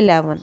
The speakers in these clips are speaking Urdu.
11।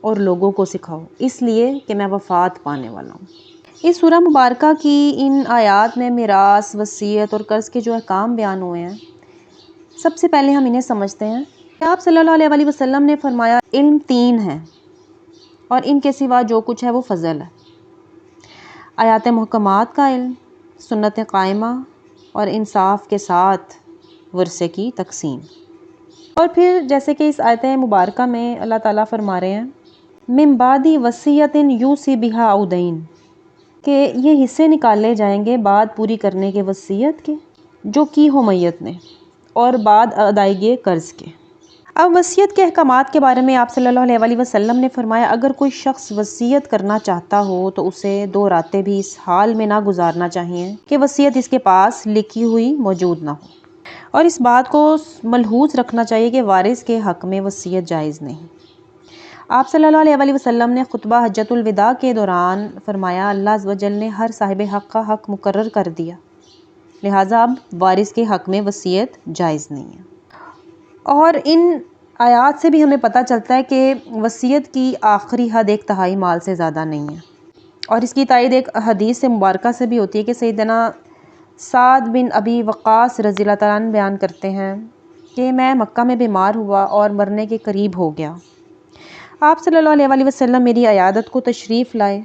اور لوگوں کو سکھاؤ، اس لیے کہ میں وفات پانے والا ہوں۔ اس سورہ مبارکہ کی ان آیات میں میراث، وصیت اور قرض کے جو احکام بیان ہوئے ہیں، سب سے پہلے ہم انہیں سمجھتے ہیں کہ آپ صلی اللہ علیہ وسلم نے فرمایا علم 3 ہے اور ان کے سوا جو کچھ ہے وہ فضل ہے۔ آیات محکمات کا علم، سنت قائمہ اور انصاف کے ساتھ ورثے کی تقسیم۔ اور پھر جیسے کہ اس آیت مبارکہ میں اللہ تعالیٰ فرما رہے ہیں من بعد وصیۃ یوصی بہا او دین، کہ یہ حصے نکالے جائیں گے بعد پوری کرنے کے وصیت کے جو کی ہو میت نے، اور بعد ادائیگی قرض کے۔ اب وصیت کے احکامات کے بارے میں آپ صلی اللہ علیہ وسلم نے فرمایا اگر کوئی شخص وصیت کرنا چاہتا ہو تو اسے 2 راتیں بھی اس حال میں نہ گزارنا چاہیے کہ وصیت اس کے پاس لکھی ہوئی موجود نہ ہو، اور اس بات کو ملحوظ رکھنا چاہیے کہ وارث کے حق میں وصیت جائز نہیں۔ آپ صلی اللہ علیہ وسلم نے خطبہ حجۃ الوداع کے دوران فرمایا اللہ عز و جل نے ہر صاحب حق کا حق مقرر کر دیا، لہٰذا اب وارث کے حق میں وصیت جائز نہیں ہے۔ اور ان آیات سے بھی ہمیں پتہ چلتا ہے کہ وصیت کی آخری حد 1/3 مال سے زیادہ نہیں ہے، اور اس کی تائید ایک حدیث سے مبارکہ سے بھی ہوتی ہے کہ سیدنا سعد بن ابی وقاص رضی اللہ تعالیٰ عنہ بیان کرتے ہیں کہ میں مکہ میں بیمار ہوا اور مرنے کے قریب ہو گیا۔ آپ صلی اللہ علیہ وسلم میری عیادت کو تشریف لائے۔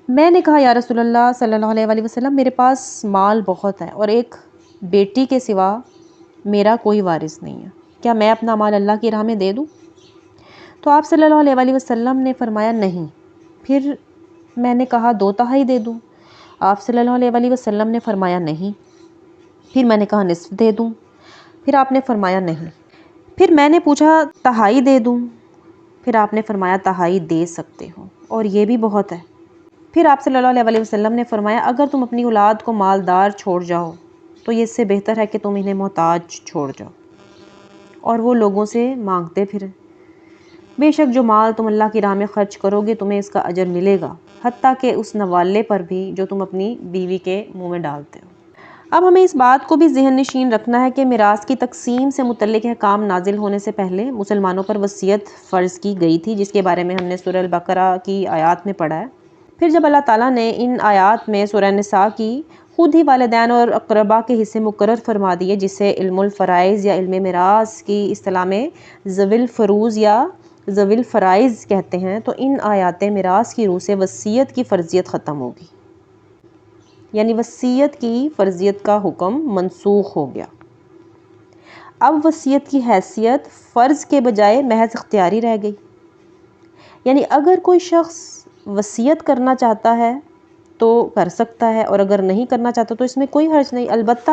میں نے کہا یا رسول اللہ صلی اللہ علیہ وسلم میرے پاس مال بہت ہے اور ایک بیٹی کے سوا میرا کوئی وارث نہیں ہے، کیا میں اپنا مال اللہ کی راہ میں دے دوں؟ تو آپ صلی اللہ علیہ وسلم نے فرمایا نہیں۔ پھر میں نے کہا 2/3 دے دوں؟ آپ صلی اللہ علیہ وسلم نے فرمایا نہیں۔ پھر میں نے کہا نصف دے دوں؟ پھر آپ نے فرمایا نہیں۔ پھر میں نے پوچھا 1/2 دے دوں؟ پھر آپ نے فرمایا 1/2 دے سکتے ہو اور یہ بھی بہت ہے۔ پھر آپ صلی اللہ علیہ وسلم نے فرمایا اگر تم اپنی اولاد کو مالدار چھوڑ جاؤ تو یہ اس سے بہتر ہے کہ تم انہیں محتاج چھوڑ جاؤ اور وہ لوگوں سے مانگتے پھریں۔ بے شک جو مال تم اللہ کی راہ میں خرچ کرو گے تمہیں اس کا اجر ملے گا، حتیٰ کہ اس نوالے پر بھی جو تم اپنی بیوی کے منہ میں ڈالتے ہو۔ اب ہمیں اس بات کو بھی ذہن نشین رکھنا ہے کہ میراث کی تقسیم سے متعلق احکام نازل ہونے سے پہلے مسلمانوں پر وصیت فرض کی گئی تھی، جس کے بارے میں ہم نے سورہ البقرہ کی آیات میں پڑھا ہے۔ پھر جب اللہ تعالیٰ نے ان آیات میں سورہ نساء کی خود ہی والدین اور اقربا کے حصے مقرر فرما دیے، جسے علم الفرائض یا علم میراث کی اصطلاح میں ذوی الفروض یا ذوی الفرائض کہتے ہیں، تو ان آیات میراث کی روح سے وصیت کی فرضیت ختم ہوگی، یعنی وصیت کی فرضیت کا حکم منسوخ ہو گیا۔ اب وصیت کی حیثیت فرض کے بجائے محض اختیاری رہ گئی، یعنی اگر کوئی شخص وصیت کرنا چاہتا ہے تو کر سکتا ہے، اور اگر نہیں کرنا چاہتا تو اس میں کوئی حرج نہیں۔ البتہ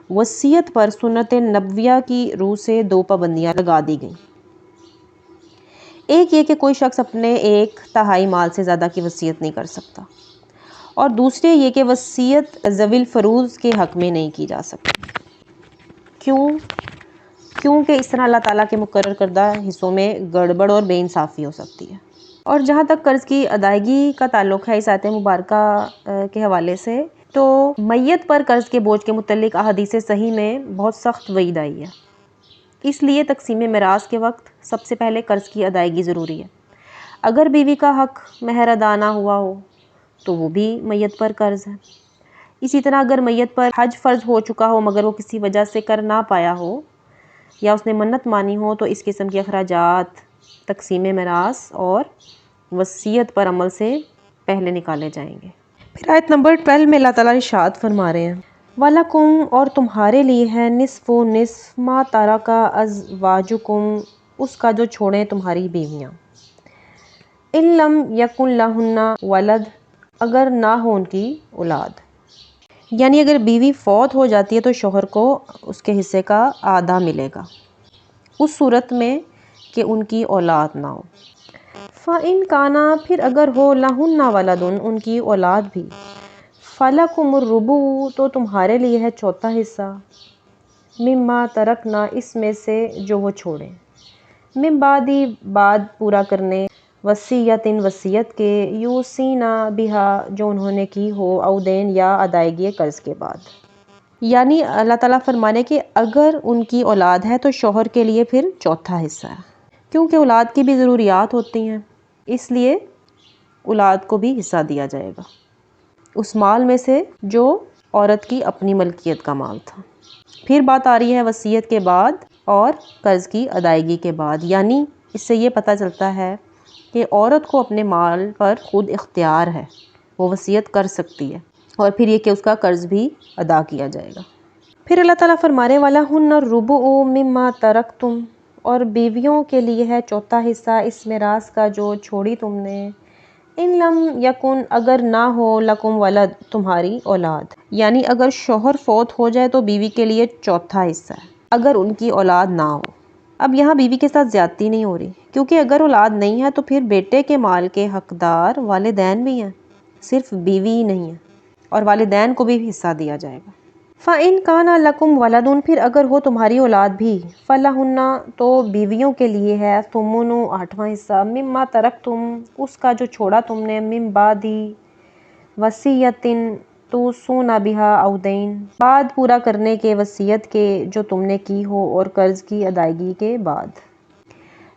وصیت پر سنت نبویہ کی روح سے 2 پابندیاں لگا دی گئیں۔ ایک یہ کہ کوئی شخص اپنے 1/3 مال سے زیادہ کی وصیت نہیں کر سکتا، اور دوسرے یہ کہ وصیت ذوی الفروض کے حق میں نہیں کی جا سکتی۔ کیونکہ اس طرح اللہ تعالیٰ کے مقرر کردہ حصوں میں گڑبڑ اور بے انصافی ہو سکتی ہے۔ اور جہاں تک قرض کی ادائیگی کا تعلق ہے اس آیت مبارکہ کے حوالے سے، تو میت پر قرض کے بوجھ کے متعلق احادیث صحیح میں بہت سخت وعید آئی ہے۔ اس لیے تقسیم میراث کے وقت سب سے پہلے قرض کی ادائیگی ضروری ہے۔ اگر بیوی کا حق مہر ادا نہ ہوا ہو تو وہ بھی میت پر قرض ہے۔ اسی طرح اگر میت پر حج فرض ہو چکا ہو مگر وہ کسی وجہ سے کر نہ پایا ہو یا اس نے منت مانی ہو تو اس قسم کے اخراجات تقسیم میراث اور وصیت پر عمل سے پہلے نکالے جائیں گے۔ پھر آیت نمبر 12 میں اللہ تعالیٰ ارشاد فرما رہے ہیں وَلَكُمْ، اور تمہارے لیے ہے نصف و نصف ما ترک ازواجکم، اس کا جو چھوڑیں تمہاری بیویاں، ان لم یکن لہن ولد، اگر نہ ہو ان کی اولاد، یعنی اگر بیوی فوت ہو جاتی ہے تو شوہر کو اس کے حصے کا آدھا ملے گا اس صورت میں کہ ان کی اولاد نہ ہو۔ فَإِنْ كَانَ، پھر اگر ہو لَهُنَّ وَلَدٌ، ان کی اولاد بھی، فَلَكُمُ الرُّبُعُ، تو تمہارے لیے ہے 1/4 حصہ، مِمَّا تَرَكْنَا، اس میں سے جو وہ چھوڑیں، مِن بعد، بعد پورا کرنے، وصیت، وصیت کے، یوصینا بہا، جو انہوں نے کی ہو، او دین، یا ادائیگی قرض کے بعد۔ یعنی اللہ تعالیٰ فرمانے کہ اگر ان کی اولاد ہے تو شوہر کے لیے پھر 1/4 حصہ ہے، کیونکہ اولاد کی بھی ضروریات ہوتی ہیں، اس لیے اولاد کو بھی حصہ دیا جائے گا اس مال میں سے جو عورت کی اپنی ملکیت کا مال تھا۔ پھر بات آ رہی ہے وصیت کے بعد اور قرض کی ادائیگی کے بعد، یعنی اس سے یہ پتہ چلتا ہے کہ عورت کو اپنے مال پر خود اختیار ہے، وہ وصیت کر سکتی ہے، اور پھر یہ کہ اس کا قرض بھی ادا کیا جائے گا۔ پھر اللہ تعالیٰ فرمانے والا ہن الربع مما ترکتم، اور بیویوں کے لیے ہے چوتھا حصہ اس میراث کا جو چھوڑی تم نے، ان لم یکن، اگر نہ ہو، لکم ولد، تمہاری اولاد، یعنی اگر شوہر فوت ہو جائے تو بیوی کے لیے چوتھا حصہ ہے اگر ان کی اولاد نہ ہو۔ اب یہاں بیوی کے ساتھ زیادتی نہیں ہو رہی، کیونکہ اگر اولاد نہیں ہے تو پھر بیٹے کے مال کے حقدار والدین بھی ہیں، صرف بیوی ہی نہیں ہے، اور والدین کو بھی حصہ دیا جائے گا۔ فَإِن كَانَ لَكُمْ وَلَدٌ، پھر اگر ہو تمہاری اولاد بھی، فَلَهُنَّ، تو بیویوں کے لیے ہے ثُمُنُ، آٹھواں حصہ، مما ترکتم، اس کا جو چھوڑا تم نے، من بعد وصیۃ توصون بها او دین، بعد پورا کرنے کے وصیت کے جو تم نے کی ہو اور قرض کی ادائیگی کے بعد۔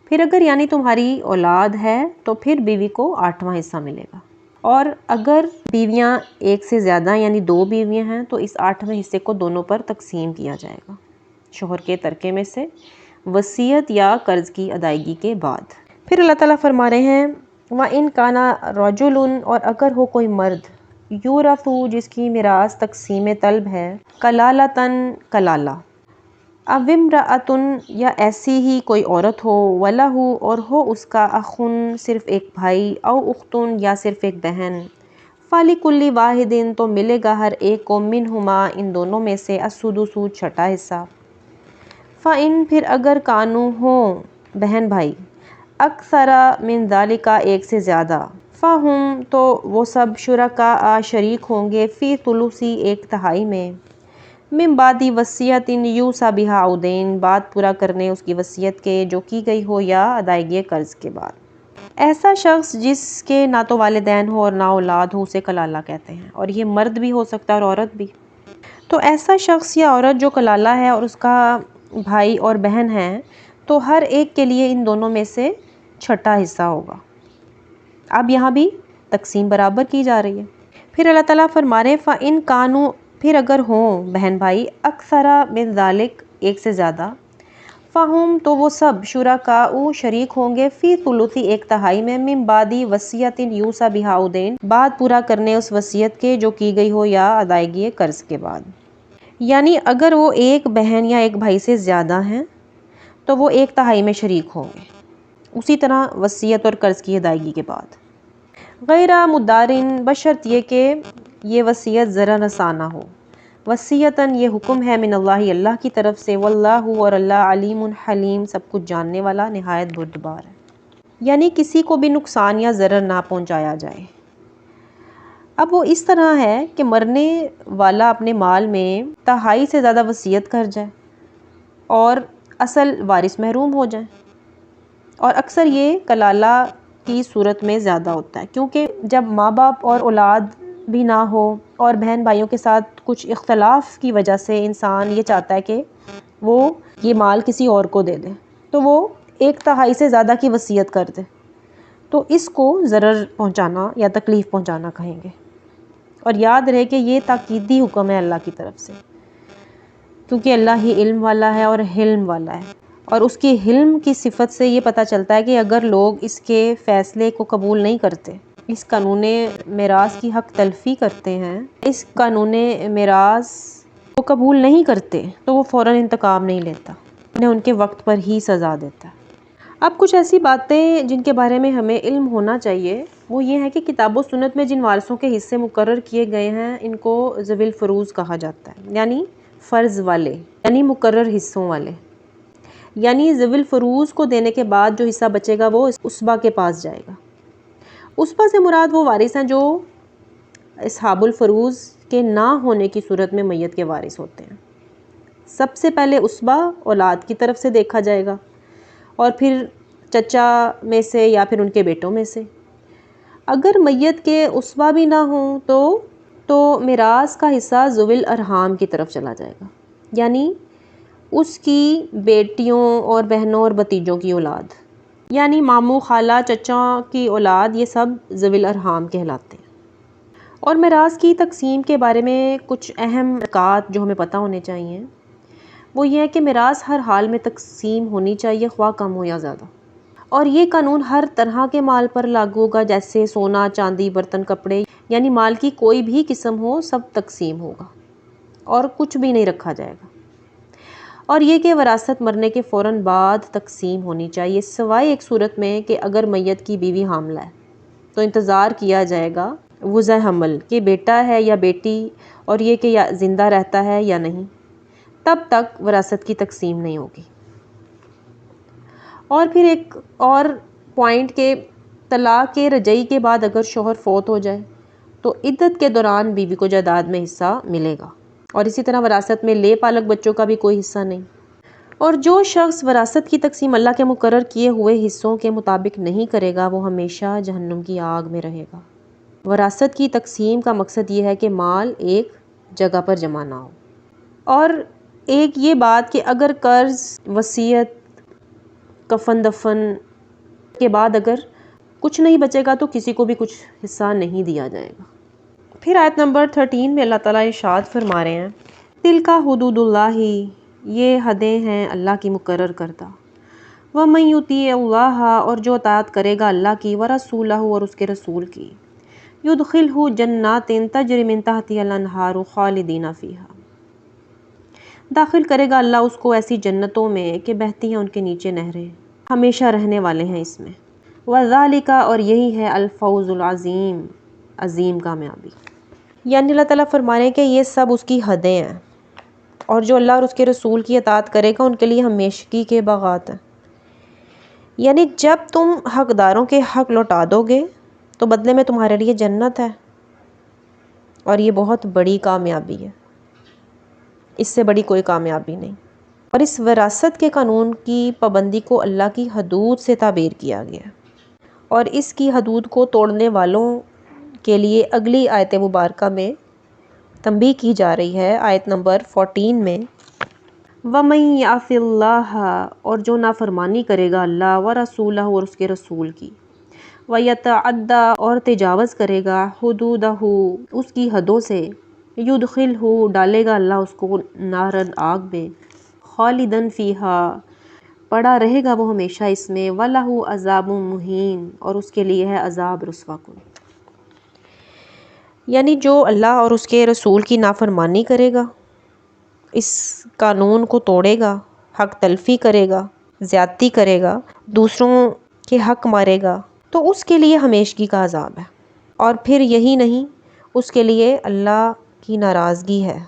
پھر اگر یعنی تمہاری اولاد ہے تو پھر بیوی کو آٹھواں حصہ ملے گا، اور اگر بیویاں ایک سے زیادہ یعنی دو بیویاں ہیں تو اس آٹھویں حصے کو دونوں پر تقسیم کیا جائے گا شوہر کے ترکے میں سے وصیت یا قرض کی ادائیگی کے بعد۔ پھر اللہ تعالیٰ فرما رہے ہیں وَإِن كَانَ رَجُلٌ، اور اگر ہو کوئی مرد، یورث، جس کی میراث تقسیم طلب ہے، کلالتاً، کلالہ، او امرأۃ، یا ایسی ہی کوئی عورت ہو، وَلَہُ، اور ہو اس کا، اخٌ، صرف ایک بھائی، او اختٌ، یا صرف ایک بہن، فَلِكُلِّ وَاحِدٍ، تو ملے گا ہر ایک کو، منہما، ان دونوں میں سے، السُّدُسُ، چھٹا حصہ۔ فَإِن، پھر اگر کانوا، ہوں بہن بھائی، اکثر من ذالک، ایک سے زیادہ، فَہُم، تو وہ سب، شرکاء، شریک ہوں گے، فی ثلث، ایک تہائی میں، من بعد وصیۃ یوصی بہا او دین، بعد پورا کرنے اس کی وصیت کے جو کی گئی ہو یا ادائیگی قرض کے بعد۔ ایسا شخص جس کے نہ تو والدین ہو اور نہ اولاد ہو اسے کلالہ کہتے ہیں، اور یہ مرد بھی ہو سکتا ہے اور عورت بھی۔ تو ایسا شخص یا عورت جو کلالہ ہے اور اس کا بھائی اور بہن ہے، تو ہر ایک کے لیے ان دونوں میں سے چھٹا حصہ ہوگا۔ اب یہاں بھی تقسیم برابر کی جا رہی ہے۔ پھر اللہ تعالیٰ فرما رہے ہیں فَإِن كَانُوا، پھر اگر ہوں بہن بھائی، اکثر من ذالک، ایک سے زیادہ، فَہُم، تو وہ سب، شرکاء، شریک ہوں گے، فی ثلث، ایک تہائی میں، من بعد وصیۃ یوصی بہا او دین، بعد پورا کرنے اس وصیت کے جو کی گئی ہو یا ادائیگی قرض کے بعد۔ یعنی اگر وہ ایک بہن یا ایک بھائی سے زیادہ ہیں تو وہ ایک تہائی میں شریک ہوں گے، اسی طرح وصیت اور قرض کی ادائیگی کے بعد۔ غیر مدارن، بشرط یہ کہ یہ وصیت ضرر رساں نہ ہو۔ وصیتاً، یہ حکم ہے، من اللہ، اللہ کی طرف سے، واللہ، اور اللہ، علیم حلیم، سب کچھ جاننے والا، نہایت بردبار ہے، یعنی کسی کو بھی نقصان یا ضرر نہ پہنچایا جائے۔ اب وہ اس طرح ہے کہ مرنے والا اپنے مال میں تہائی سے زیادہ وصیت کر جائے اور اصل وارث محروم ہو جائیں، اور اکثر یہ کلالہ کی صورت میں زیادہ ہوتا ہے، کیونکہ جب ماں باپ اور اولاد بھی نہ ہو اور بہن بھائیوں کے ساتھ کچھ اختلاف کی وجہ سے انسان یہ چاہتا ہے کہ وہ یہ مال کسی اور کو دے دے، تو وہ ایک تہائی سے زیادہ کی وصیت کر دے، تو اس کو ضرر پہنچانا یا تکلیف پہنچانا کہیں گے۔ اور یاد رہے کہ یہ تاکیدی حکم ہے اللہ کی طرف سے، کیونکہ اللہ ہی علم والا ہے اور حلم والا ہے، اور اس کی حلم کی صفت سے یہ پتہ چلتا ہے کہ اگر لوگ اس کے فیصلے کو قبول نہیں کرتے، اس قانون میراث کی حق تلفی کرتے ہیں، اس قانون میراث کو قبول نہیں کرتے، تو وہ فوراً انتقام نہیں لیتا، انہیں ان کے وقت پر ہی سزا دیتا ہے۔ اب کچھ ایسی باتیں جن کے بارے میں ہمیں علم ہونا چاہیے، وہ یہ ہے کہ کتاب و سنت میں جن وارثوں کے حصے مقرر کیے گئے ہیں ان کو ذوی الفروض کہا جاتا ہے، یعنی فرض والے، یعنی مقرر حصوں والے، یعنی ذوی الفروض کو دینے کے بعد جو حصہ بچے گا وہ عصبہ کے پاس جائے گا۔ عصبہ سے مراد وہ وارث ہیں جو اصحاب الفروض کے نہ ہونے کی صورت میں میت کے وارث ہوتے ہیں۔ سب سے پہلے عصبہ اولاد کی طرف سے دیکھا جائے گا، اور پھر چچا میں سے یا پھر ان کے بیٹوں میں سے۔ اگر میت کے عصبہ بھی نہ ہوں تو میراث کا حصہ ذوی الارحام کی طرف چلا جائے گا، یعنی اس کی بیٹیوں اور بہنوں اور بھتیجوں کی اولاد، یعنی ماموں، خالہ، چچا کی اولاد، یہ سب ذوی الارحام کہلاتے ہیں۔ اور میراث کی تقسیم کے بارے میں کچھ اہم نکات جو ہمیں پتہ ہونے چاہیے، وہ یہ ہے کہ میراث ہر حال میں تقسیم ہونی چاہیے، خواہ کم ہو یا زیادہ۔ اور یہ قانون ہر طرح کے مال پر لاگو ہوگا، جیسے سونا، چاندی، برتن، کپڑے، یعنی مال کی کوئی بھی قسم ہو، سب تقسیم ہوگا اور کچھ بھی نہیں رکھا جائے گا۔ اور یہ کہ وراثت مرنے کے فوراً بعد تقسیم ہونی چاہیے، سوائے ایک صورت میں کہ اگر میت کی بیوی حاملہ ہے تو انتظار کیا جائے گا وضع حمل کہ بیٹا ہے یا بیٹی، اور یہ کہ یا زندہ رہتا ہے یا نہیں، تب تک وراثت کی تقسیم نہیں ہوگی۔ اور پھر ایک اور پوائنٹ کہ طلاق کے رجعی کے بعد اگر شوہر فوت ہو جائے تو عدت کے دوران بیوی کو جائیداد میں حصہ ملے گا، اور اسی طرح وراثت میں لے پالک بچوں کا بھی کوئی حصہ نہیں۔ اور جو شخص وراثت کی تقسیم اللہ کے مقرر کیے ہوئے حصوں کے مطابق نہیں کرے گا، وہ ہمیشہ جہنم کی آگ میں رہے گا۔ وراثت کی تقسیم کا مقصد یہ ہے کہ مال ایک جگہ پر جمع نہ ہو۔ اور ایک یہ بات کہ اگر قرض، وصیت، کفن دفن کے بعد اگر کچھ نہیں بچے گا تو کسی کو بھی کچھ حصہ نہیں دیا جائے گا۔ پھر آیت نمبر 13 میں اللہ تعالیٰ ارشاد فرما رہے ہیں، تِلْکَ حُدُودُ اللّٰہِ، یہ حدیں ہیں اللہ کی مقرر کردہ، وَمَن یُطِیعِ اللّٰہِ، اور جو اطاعت کرے گا اللہ کی، وَرَسُولَهُ، اور اس کے رسول کی، يُدْخِلْهُ جَنَّاتٍ تَجْرِی مِن تَحْتِہَا الْأَنْہَارُ خَالِدِینَ فِیہَا، داخل کرے گا اللہ اس کو ایسی جنتوں میں کہ بہتی ہیں ان کے نیچے نہریں، ہمیشہ رہنے والے ہیں اس میں۔ وَذَالِکَ، اور یہی ہے الفوز العظیم، عظیم کامیابی۔ یعنی اللہ تعالیٰ فرما رہے ہیں کہ یہ سب اس کی حدیں ہیں، اور جو اللہ اور اس کے رسول کی اطاعت کرے گا ان کے لیے ہمیشگی کے باغات ہیں۔ یعنی جب تم حقداروں کے حق لوٹا دو گے تو بدلے میں تمہارے لیے جنت ہے، اور یہ بہت بڑی کامیابی ہے، اس سے بڑی کوئی کامیابی نہیں۔ اور اس وراثت کے قانون کی پابندی کو اللہ کی حدود سے تعبیر کیا گیا ہے، اور اس کی حدود کو توڑنے والوں کے لیے اگلی آیت مبارکہ میں تنبیہ کی جا رہی ہے، آیت نمبر 14 میں، وَمَن یَعْصِ اللّٰہِ، اور جو نافرمانی کرے گا اللہ، وَرَسُولَهُ، اور اس کے رسول کی، وَيَتَعَدَّ، اور تجاوز کرے گا، حُدُودَهُ، اس کی حدوں سے، يُدْخِلْهُ، ڈالے گا اللہ اس کو نارن، آگ میں، خالدن فیہا، پڑا رہے گا وہ ہمیشہ اس میں، وَلَهُ عَذَابٌ مُہِین، اور اس کے لیے ہے عذاب رسوا کن۔ یعنی جو اللہ اور اس کے رسول کی نافرمانی کرے گا، اس قانون کو توڑے گا، حق تلفی کرے گا، زیادتی کرے گا، دوسروں کے حق مارے گا، تو اس کے لیے ہمیشگی کا عذاب ہے۔ اور پھر یہی نہیں، اس کے لیے اللہ کی ناراضگی ہے،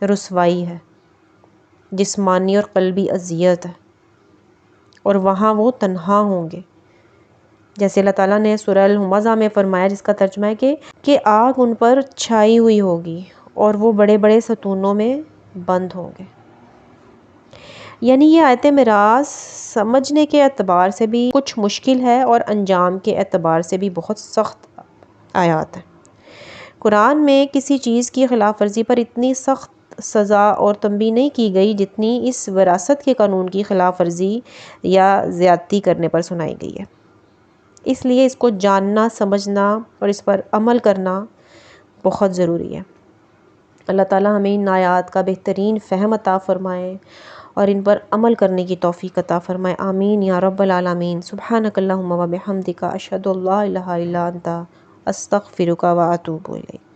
رسوائی ہے، جسمانی اور قلبی اذیت ہے، اور وہاں وہ تنہا ہوں گے، جیسے اللہ تعالیٰ نے سورہ الہمزہ میں فرمایا، جس کا ترجمہ ہے کہ آگ ان پر چھائی ہوئی ہوگی اور وہ بڑے بڑے ستونوں میں بند ہوں گے۔ یعنی یہ آیت میراث سمجھنے کے اعتبار سے بھی کچھ مشکل ہے، اور انجام کے اعتبار سے بھی بہت سخت آیات ہے۔ قرآن میں کسی چیز کی خلاف ورزی پر اتنی سخت سزا اور تنبیہ نہیں کی گئی جتنی اس وراثت کے قانون کی خلاف ورزی یا زیادتی کرنے پر سنائی گئی ہے۔ اس لیے اس کو جاننا، سمجھنا اور اس پر عمل کرنا بہت ضروری ہے۔ اللہ تعالیٰ ہمیں ان آیات کا بہترین فہم عطا فرمائے اور ان پر عمل کرنے کی توفیق عطا فرمائے، آمین یا رب العالمین۔ سبحانک اللہم و بحمدک، اشہد ان لا الہ الا انت، استغفرک و اتوب الیک۔